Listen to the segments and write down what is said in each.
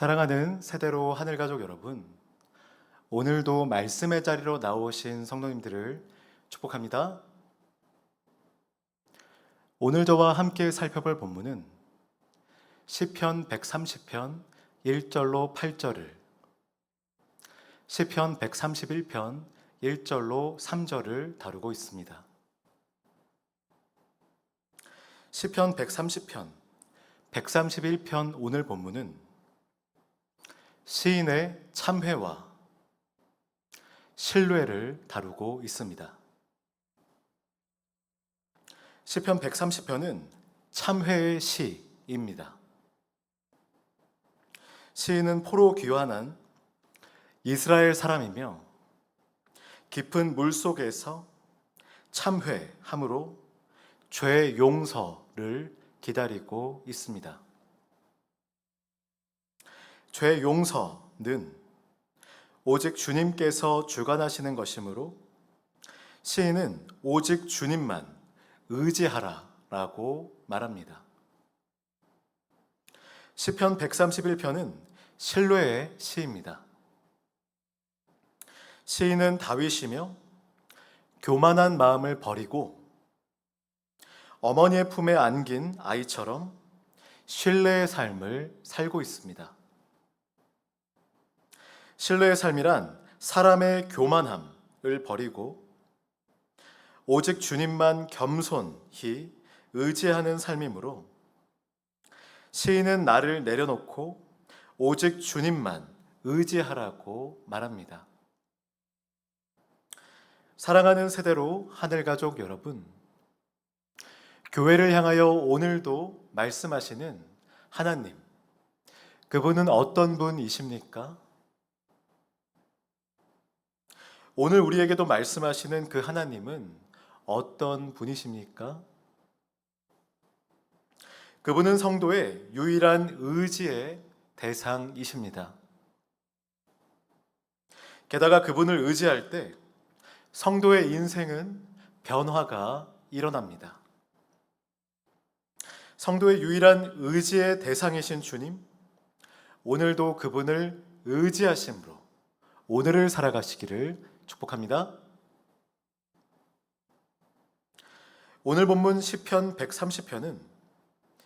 사랑하는 세대로 하늘가족 여러분, 오늘도 말씀의 자리로 나오신 성도님들을 축복합니다. 오늘 저와 함께 살펴볼 본문은 시편 130편 1절로 8절을, 시편 131편 1절로 3절을 다루고 있습니다. 시편 130편, 131편 오늘 본문은 시인의 참회와 신뢰를 다루고 있습니다. 시편 130편은 참회의 시입니다. 시인은 포로 귀환한 이스라엘 사람이며 깊은 물 속에서 참회함으로 죄 용서를 기다리고 있습니다. 죄 용서는 오직 주님께서 주관하시는 것이므로 시인은 오직 주님만 의지하라라고 말합니다. 시편 131편은 신뢰의 시입니다. 시인은 다윗이며 교만한 마음을 버리고 어머니의 품에 안긴 아이처럼 신뢰의 삶을 살고 있습니다. 신뢰의 삶이란 사람의 교만함을 버리고 오직 주님만 겸손히 의지하는 삶이므로 시인은 나를 내려놓고 오직 주님만 의지하라고 말합니다. 사랑하는 세대로 하늘가족 여러분, 교회를 향하여 오늘도 말씀하시는 하나님, 그분은 어떤 분이십니까? 오늘 우리에게도 말씀하시는 그 하나님은 어떤 분이십니까? 그분은 성도의 유일한 의지의 대상이십니다. 게다가 그분을 의지할 때 성도의 인생은 변화가 일어납니다. 성도의 유일한 의지의 대상이신 주님, 오늘도 그분을 의지하심으로 오늘을 살아가시기를 축복합니다. 오늘 본문 시편 130편은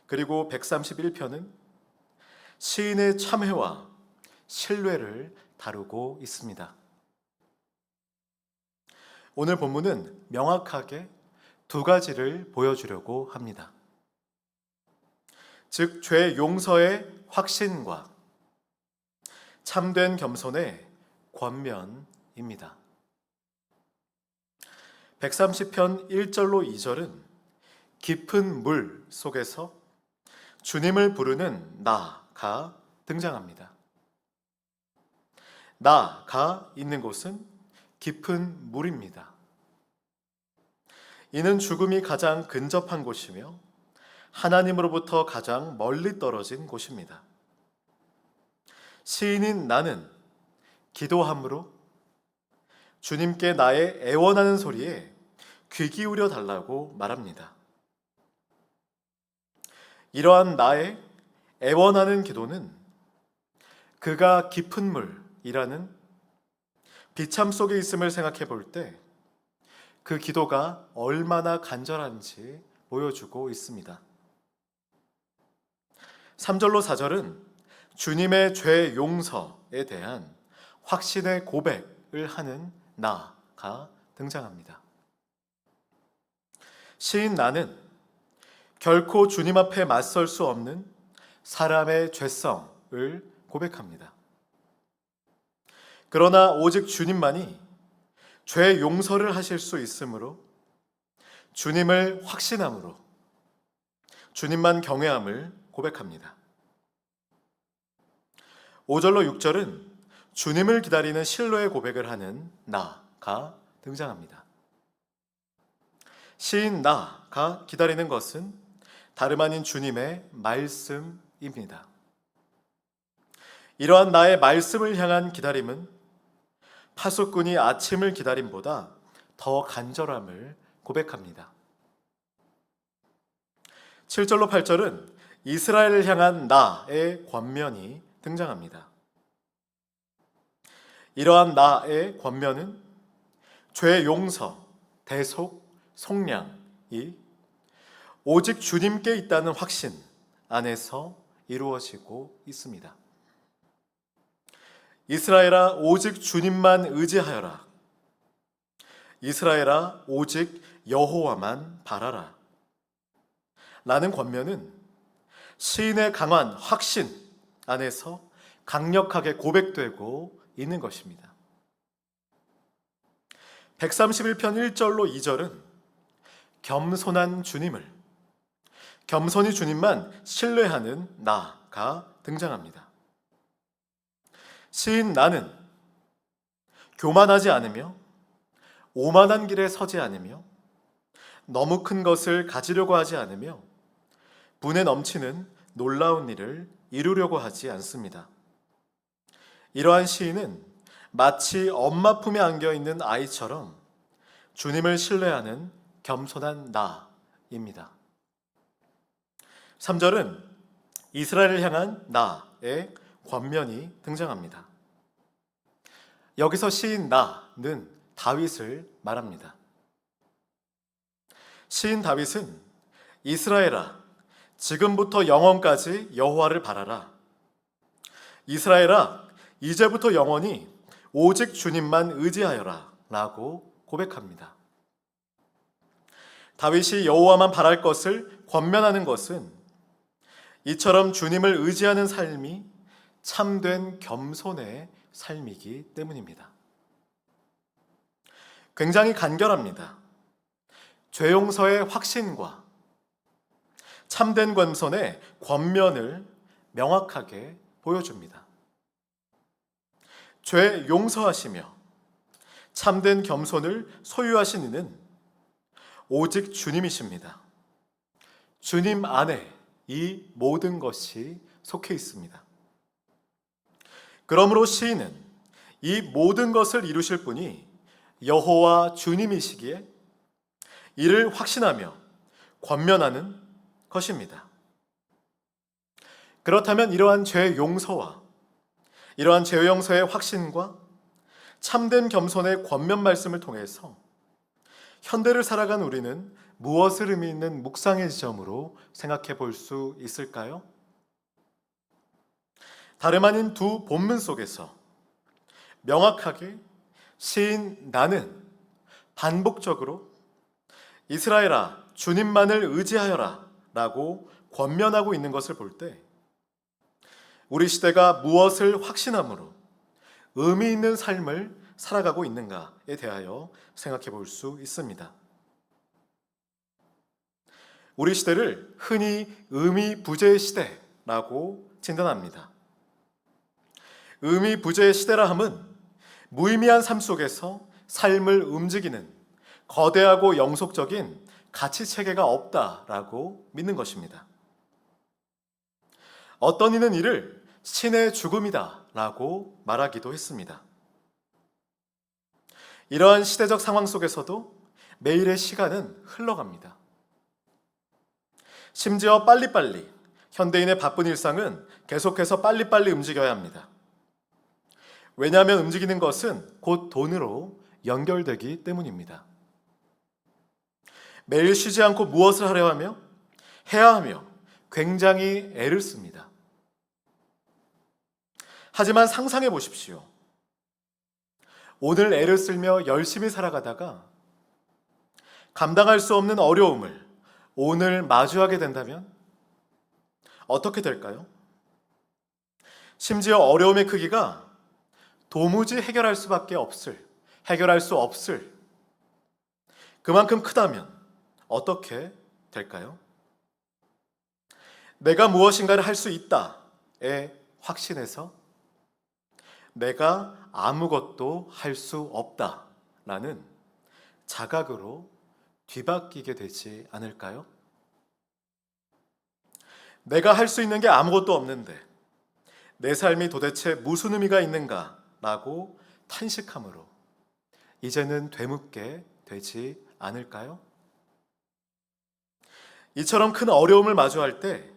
그리고 131편은 시인의 참회와 신뢰를 다루고 있습니다. 오늘 본문은 명확하게 두 가지를 보여주려고 합니다. 즉, 죄 용서의 확신과 참된 겸손의 권면입니다. 130편 1절로 2절은 깊은 물 속에서 주님을 부르는 나가 등장합니다. 나가 있는 곳은 깊은 물입니다. 이는 죽음이 가장 근접한 곳이며 하나님으로부터 가장 멀리 떨어진 곳입니다. 시인인 나는 기도함으로 주님께 나의 애원하는 소리에 귀 기울여 달라고 말합니다. 이러한 나의 애원하는 기도는 그가 깊은 물이라는 비참 속에 있음을 생각해 볼 때 그 기도가 얼마나 간절한지 보여주고 있습니다. 3절로 4절은 주님의 죄 용서에 대한 확신의 고백을 하는 나가 등장합니다. 시인 나는 결코 주님 앞에 맞설 수 없는 사람의 죄성을 고백합니다. 그러나 오직 주님만이 죄 용서를 하실 수 있으므로 주님을 확신함으로 주님만 경외함을 고백합니다. 5절로 6절은 주님을 기다리는 신뢰의 고백을 하는 나가 등장합니다. 시인 나가 기다리는 것은 다름 아닌 주님의 말씀입니다. 이러한 나의 말씀을 향한 기다림은 파수꾼이 아침을 기다림보다 더 간절함을 고백합니다. 7절로 8절은 이스라엘을 향한 나의 권면이 등장합니다. 이러한 나의 권면은 죄 용서, 대속, 속량이 오직 주님께 있다는 확신 안에서 이루어지고 있습니다. 이스라엘아 오직 주님만 의지하여라. 이스라엘아 오직 여호와만 바라라. 라는 권면은 시인의 강한 확신 안에서 강력하게 고백되고 있는 것입니다. 131편 1절로 2절은 겸손한 주님을, 겸손히 주님만 신뢰하는 나가 등장합니다. 시인 나는 교만하지 않으며 오만한 길에 서지 않으며 너무 큰 것을 가지려고 하지 않으며 분에 넘치는 놀라운 일을 이루려고 하지 않습니다. 이러한 시인은 마치 엄마 품에 안겨있는 아이처럼 주님을 신뢰하는 겸손한 나입니다. 3절은 이스라엘을 향한 나의 권면이 등장합니다. 여기서 시인 나는 다윗을 말합니다. 시인 다윗은 이스라엘아 지금부터 영원까지 여호와를 바라라. 이스라엘아 이제부터 영원히 오직 주님만 의지하여라 라고 고백합니다. 다윗이 여호와만 바랄 것을 권면하는 것은 이처럼 주님을 의지하는 삶이 참된 겸손의 삶이기 때문입니다. 굉장히 간결합니다. 죄 용서의 확신과 참된 겸손의 권면을 명확하게 보여줍니다. 죄 용서하시며 참된 겸손을 소유하신 이는 오직 주님이십니다. 주님 안에 이 모든 것이 속해 있습니다. 그러므로 시인은 이 모든 것을 이루실 분이 여호와 주님이시기에 이를 확신하며 권면하는 것입니다. 그렇다면 이러한 죄 용서와 이러한 죄 용서의 확신과 참된 겸손의 권면 말씀을 통해서 현대를 살아간 우리는 무엇을 의미 있는 묵상의 지점으로 생각해 볼 수 있을까요? 다름 아닌 두 본문 속에서 명확하게 시인 나는 반복적으로 이스라엘아 주님만을 의지하여라 라고 권면하고 있는 것을 볼 때 우리 시대가 무엇을 확신함으로 의미 있는 삶을 살아가고 있는가에 대하여 생각해 볼 수 있습니다. 우리 시대를 흔히 의미 부재의 시대라고 진단합니다. 의미 부재의 시대라 함은 무의미한 삶 속에서 삶을 움직이는 거대하고 영속적인 가치 체계가 없다라고 믿는 것입니다. 어떤 이는 이를 신의 죽음이다라고 말하기도 했습니다. 이러한 시대적 상황 속에서도 매일의 시간은 흘러갑니다. 심지어 빨리빨리 현대인의 바쁜 일상은 계속해서 빨리빨리 움직여야 합니다. 왜냐하면 움직이는 것은 곧 돈으로 연결되기 때문입니다. 매일 쉬지 않고 무엇을 하려 하며 해야 하며 굉장히 애를 씁니다. 하지만 상상해 보십시오. 오늘 애를 쓸며 열심히 살아가다가 감당할 수 없는 어려움을 오늘 마주하게 된다면 어떻게 될까요? 심지어 어려움의 크기가 도무지 해결할 수 없을 그만큼 크다면 어떻게 될까요? 내가 무엇인가를 할 수 있다에 확신해서 내가 아무것도 할 수 없다라는 자각으로 뒤바뀌게 되지 않을까요? 내가 할 수 있는 게 아무것도 없는데 내 삶이 도대체 무슨 의미가 있는가라고 탄식함으로 이제는 되묻게 되지 않을까요? 이처럼 큰 어려움을 마주할 때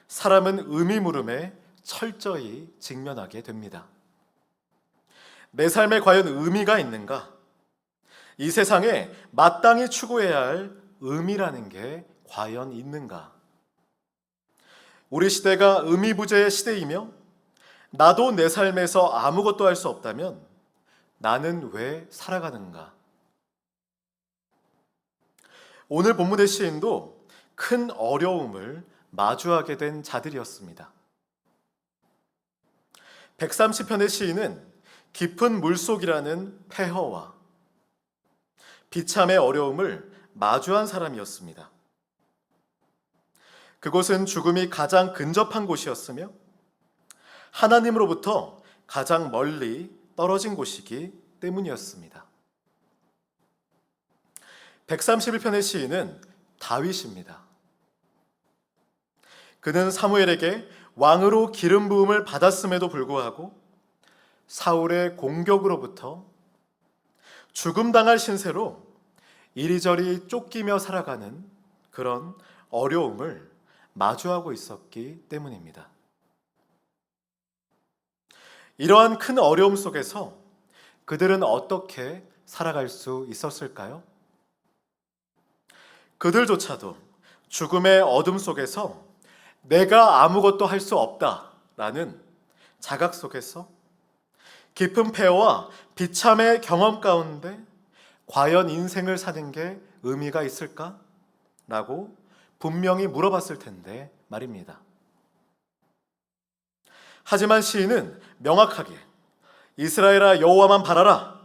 사람은 의미 물음에 철저히 직면하게 됩니다. 내 삶에 과연 의미가 있는가? 이 세상에 마땅히 추구해야 할 의미라는 게 과연 있는가? 우리 시대가 의미 부재의 시대이며 나도 내 삶에서 아무것도 할 수 없다면 나는 왜 살아가는가? 오늘 본문의 시인도 큰 어려움을 마주하게 된 자들이었습니다. 130편의 시인은 깊은 물속이라는 폐허와 비참의 어려움을 마주한 사람이었습니다. 그곳은 죽음이 가장 근접한 곳이었으며 하나님으로부터 가장 멀리 떨어진 곳이기 때문이었습니다. 131편의 시인은 다윗입니다. 그는 사무엘에게 왕으로 기름 부음을 받았음에도 불구하고 사울의 공격으로부터 죽음당할 신세로 이리저리 쫓기며 살아가는 그런 어려움을 마주하고 있었기 때문입니다. 이러한 큰 어려움 속에서 그들은 어떻게 살아갈 수 있었을까요? 그들조차도 죽음의 어둠 속에서 내가 아무것도 할 수 없다라는 자각 속에서 깊은 폐허와 비참의 경험 가운데 과연 인생을 사는 게 의미가 있을까? 라고 분명히 물어봤을 텐데 말입니다. 하지만 시인은 명확하게 이스라엘아 여호와만 바라라,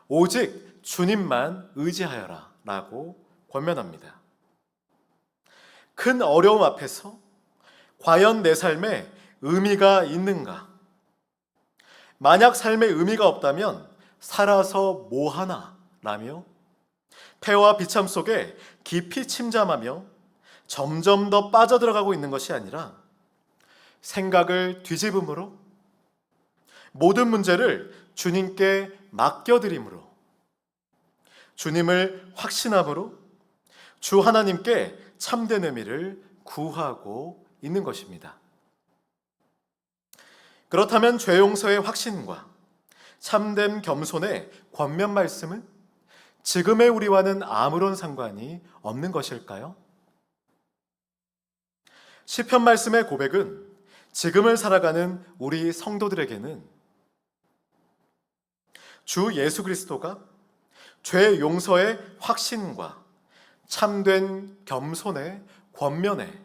오직 주님만 의지하여라 라고 권면합니다. 큰 어려움 앞에서 과연 내 삶에 의미가 있는가? 만약 삶에 의미가 없다면 살아서 뭐하나 라며 폐와 비참 속에 깊이 침잠하며 점점 더 빠져들어가고 있는 것이 아니라 생각을 뒤집음으로 모든 문제를 주님께 맡겨드림으로 주님을 확신함으로 주 하나님께 참된 의미를 구하고 있는 것입니다. 그렇다면 죄 용서의 확신과 참된 겸손의 권면 말씀은 지금의 우리와는 아무런 상관이 없는 것일까요? 시편 말씀의 고백은 지금을 살아가는 우리 성도들에게는 주 예수 그리스도가 죄 용서의 확신과 참된 겸손의 권면의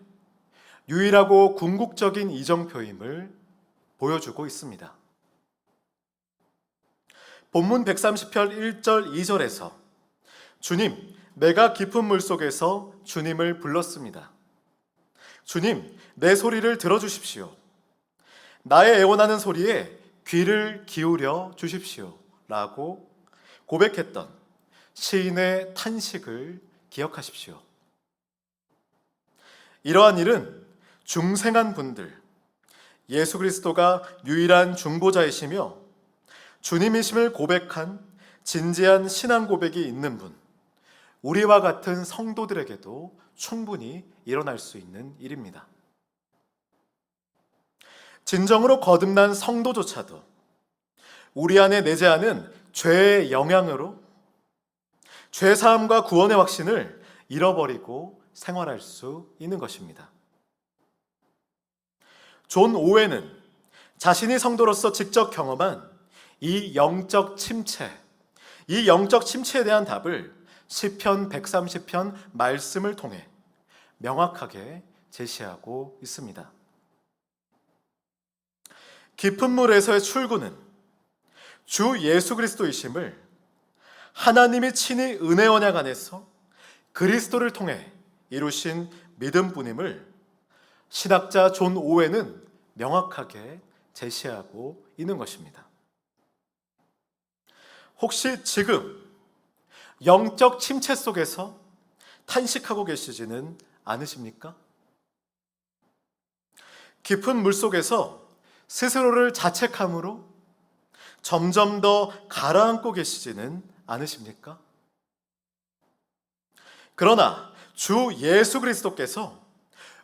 유일하고 궁극적인 이정표임을 보여주고 있습니다. 본문 130편 1절 2절에서 주님, 내가 깊은 물속에서 주님을 불렀습니다. 주님, 내 소리를 들어주십시오. 나의 애원하는 소리에 귀를 기울여 주십시오. 라고 고백했던 시인의 탄식을 기억하십시오. 이러한 일은 중생한 분들, 예수 그리스도가 유일한 중보자이시며 주님이심을 고백한 진지한 신앙 고백이 있는 분, 우리와 같은 성도들에게도 충분히 일어날 수 있는 일입니다. 진정으로 거듭난 성도조차도 우리 안에 내재하는 죄의 영향으로 죄사함과 구원의 확신을 잃어버리고 생활할 수 있는 것입니다. 존 오웬은 자신이 성도로서 직접 경험한 이 영적 침체에 대한 답을 시편 130편 말씀을 통해 명확하게 제시하고 있습니다. 깊은 물에서의 출구는 주 예수 그리스도이심을 하나님이 친히 은혜 언약 안에서 그리스도를 통해 이루신 믿음뿐임을 신학자 존 오웬은 명확하게 제시하고 있는 것입니다. 혹시 지금 영적 침체 속에서 탄식하고 계시지는 않으십니까? 깊은 물 속에서 스스로를 자책함으로 점점 더 가라앉고 계시지는 않으십니까? 그러나 주 예수 그리스도께서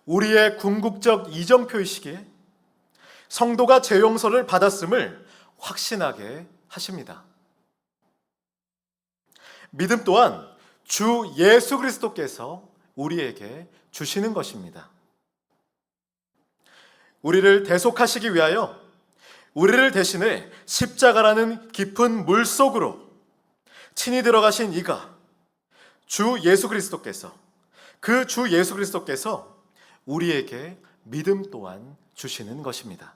우리의 궁극적 이정표이시기에 성도가 죄 용서를 받았음을 확신하게 하십니다. 믿음 또한 주 예수 그리스도께서 우리에게 주시는 것입니다. 우리를 대속하시기 위하여 우리를 대신해 십자가라는 깊은 물 속으로 친히 들어가신 이가 주 예수 그리스도께서, 그 주 예수 그리스도께서 우리에게 믿음 또한 주시는 것입니다.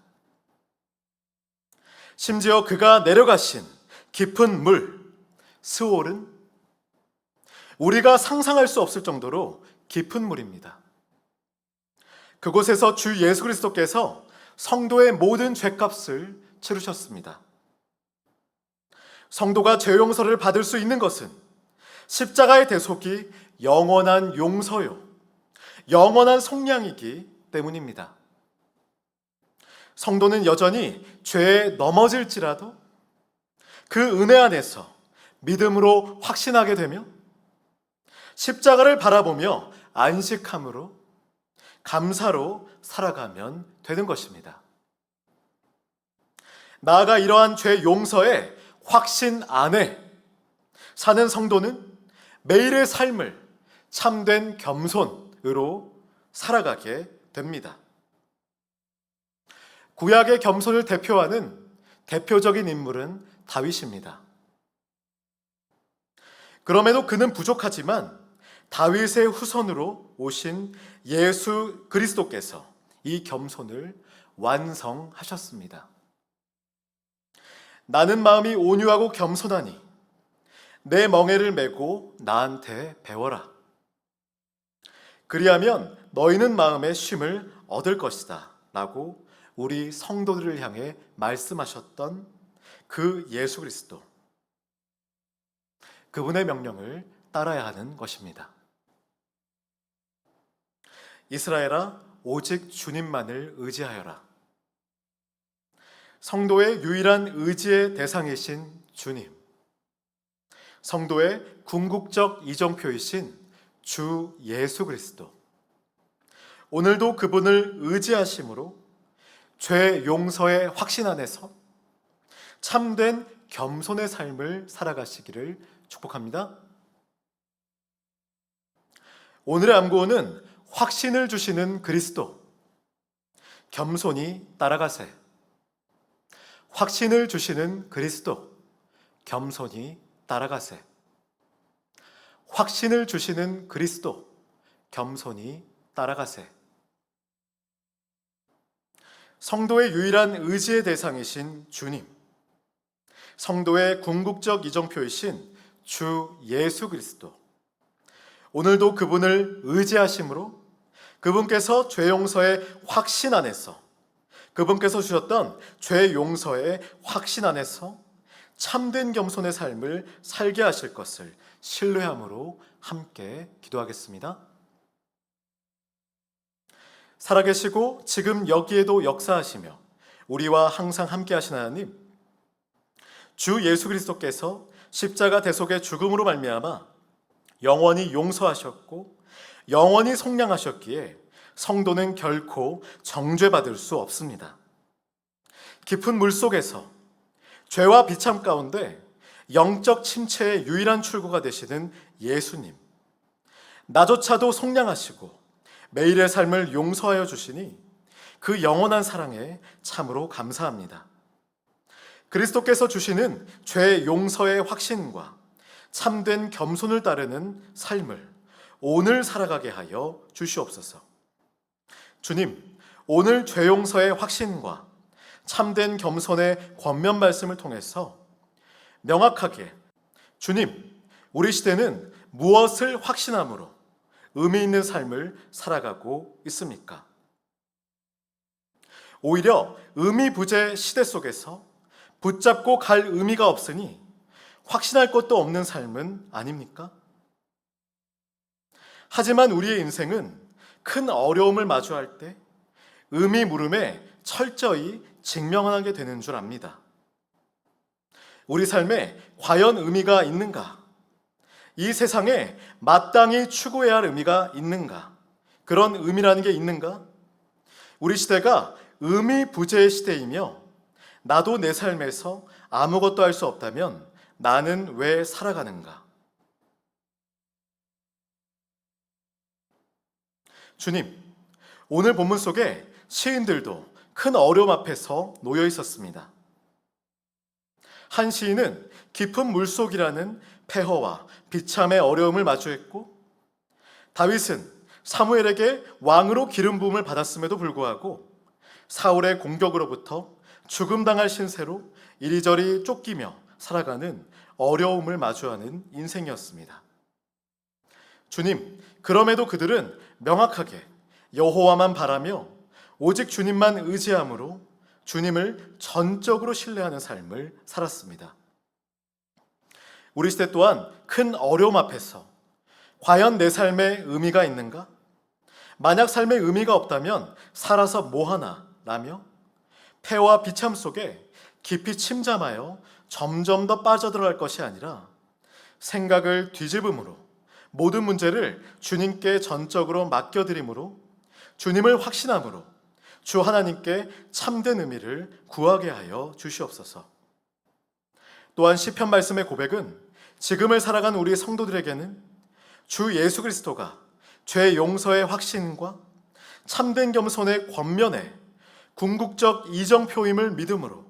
심지어 그가 내려가신 깊은 물, 스올은 우리가 상상할 수 없을 정도로 깊은 물입니다. 그곳에서 주 예수 그리스도께서 성도의 모든 죄값을 치르셨습니다. 성도가 죄 용서를 받을 수 있는 것은 십자가의 대속이 영원한 용서요, 영원한 속량이기 때문입니다. 성도는 여전히 죄에 넘어질지라도 그 은혜 안에서 믿음으로 확신하게 되며 십자가를 바라보며 안식함으로 감사로 살아가면 되는 것입니다. 나아가 이러한 죄 용서의 확신 안에 사는 성도는 매일의 삶을 참된 겸손으로 살아가게 됩니다. 구약의 겸손을 대표하는 대표적인 인물은 다윗입니다. 그럼에도 그는 부족하지만 다윗의 후손으로 오신 예수 그리스도께서 이 겸손을 완성하셨습니다. 나는 마음이 온유하고 겸손하니 내 멍에를 메고 나한테 배워라. 그리하면 너희는 마음의 쉼을 얻을 것이다 라고 우리 성도들을 향해 말씀하셨던 그 예수 그리스도, 그분의 명령을 따라야 하는 것입니다. 이스라엘아, 오직 주님만을 의지하여라. 성도의 유일한 의지의 대상이신 주님, 성도의 궁극적 이정표이신 주 예수 그리스도, 오늘도 그분을 의지하심으로 죄 용서의 확신 안에서 참된 겸손의 삶을 살아가시기를 축복합니다. 오늘의 암구호는 확신을 주시는 그리스도, 겸손히 따라가세. 확신을 주시는 그리스도, 겸손히 따라가세. 확신을 주시는 그리스도, 겸손히 따라가세. 성도의 유일한 의지의 대상이신 주님, 성도의 궁극적 이정표이신 주 예수 그리스도, 오늘도 그분을 의지하심으로 그분께서 죄 용서의 확신 안에서, 그분께서 주셨던 죄 용서의 확신 안에서 참된 겸손의 삶을 살게 하실 것을 신뢰함으로 함께 기도하겠습니다. 살아계시고 지금 여기에도 역사하시며 우리와 항상 함께 하신 하나님, 주 예수 그리스도께서 십자가 대속의 죽음으로 말미암아 영원히 용서하셨고 영원히 속량하셨기에 성도는 결코 정죄받을 수 없습니다. 깊은 물 속에서 죄와 비참 가운데 영적 침체의 유일한 출구가 되시는 예수님, 나조차도 속량하시고 매일의 삶을 용서하여 주시니 그 영원한 사랑에 참으로 감사합니다. 그리스도께서 주시는 죄 용서의 확신과 참된 겸손을 따르는 삶을 오늘 살아가게 하여 주시옵소서. 주님, 오늘 죄 용서의 확신과 참된 겸손의 권면 말씀을 통해서 명확하게 주님, 우리 시대는 무엇을 확신함으로 의미 있는 삶을 살아가고 있습니까? 오히려 의미 부재 시대 속에서 붙잡고 갈 의미가 없으니 확신할 것도 없는 삶은 아닙니까? 하지만 우리의 인생은 큰 어려움을 마주할 때 의미 물음에 철저히 직면하게 되는 줄 압니다. 우리 삶에 과연 의미가 있는가? 이 세상에 마땅히 추구해야 할 의미가 있는가? 그런 의미라는 게 있는가? 우리 시대가 의미 부재의 시대이며 나도 내 삶에서 아무것도 할 수 없다면 나는 왜 살아가는가? 주님, 오늘 본문 속에 시인들도 큰 어려움 앞에서 놓여 있었습니다. 한 시인은 깊은 물속이라는 폐허와 비참의 어려움을 마주했고, 다윗은 사무엘에게 왕으로 기름 부음을 받았음에도 불구하고 사울의 공격으로부터 죽음당할 신세로 이리저리 쫓기며 살아가는 어려움을 마주하는 인생이었습니다. 주님, 그럼에도 그들은 명확하게 여호와만 바라며 오직 주님만 의지함으로 주님을 전적으로 신뢰하는 삶을 살았습니다. 우리 시대 또한 큰 어려움 앞에서 과연 내 삶에 의미가 있는가? 만약 삶에 의미가 없다면 살아서 뭐하나? 라며 폐와 비참 속에 깊이 침잠하여 점점 더 빠져들어갈 것이 아니라 생각을 뒤집음으로 모든 문제를 주님께 전적으로 맡겨드림으로 주님을 확신함으로 주 하나님께 참된 의미를 구하게 하여 주시옵소서. 또한 시편 말씀의 고백은 지금을 살아간 우리 성도들에게는 주 예수 그리스도가 죄 용서의 확신과 참된 겸손의 권면에 궁극적 이정표임을 믿음으로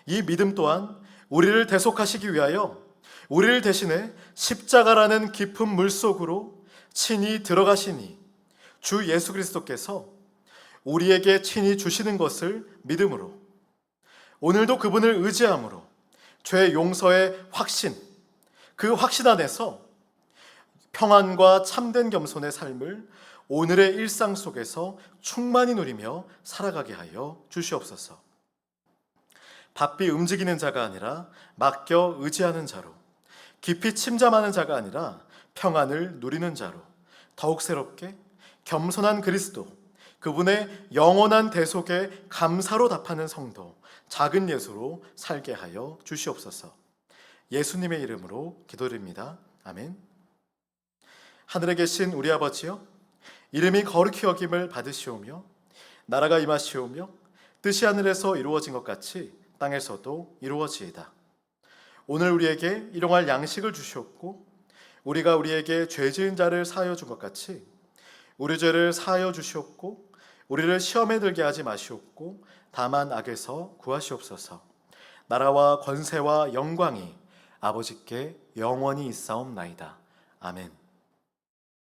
이 믿음 또한 우리를 대속하시기 위하여 우리를 대신해 십자가라는 깊은 물속으로 친히 들어가시니 주 예수 그리스도께서 우리에게 친히 주시는 것을 믿음으로 오늘도 그분을 의지함으로 죄 용서의 확신, 그 확신 안에서 평안과 참된 겸손의 삶을 오늘의 일상 속에서 충만히 누리며 살아가게 하여 주시옵소서. 바삐 움직이는 자가 아니라 맡겨 의지하는 자로, 깊이 침잠하는 자가 아니라 평안을 누리는 자로, 더욱 새롭게 겸손한 그리스도, 그분의 영원한 대속에 감사로 답하는 성도, 작은 예수로 살게 하여 주시옵소서. 예수님의 이름으로 기도드립니다. 아멘. 하늘에 계신 우리 아버지여, 이름이 거룩히 여김을 받으시오며 나라가 임하시오며 뜻이 하늘에서 이루어진 것 같이 땅에서도 이루어지이다. 오늘 우리에게 일용할 양식을 주시옵고 우리가 우리에게 죄 지은 자를 사하여 준 것 같이 우리 죄를 사하여 주시옵고 우리를 시험에 들게 하지 마시옵고 다만 악에서 구하시옵소서. 나라와 권세와 영광이 아버지께 영원히 있사옵나이다. 아멘.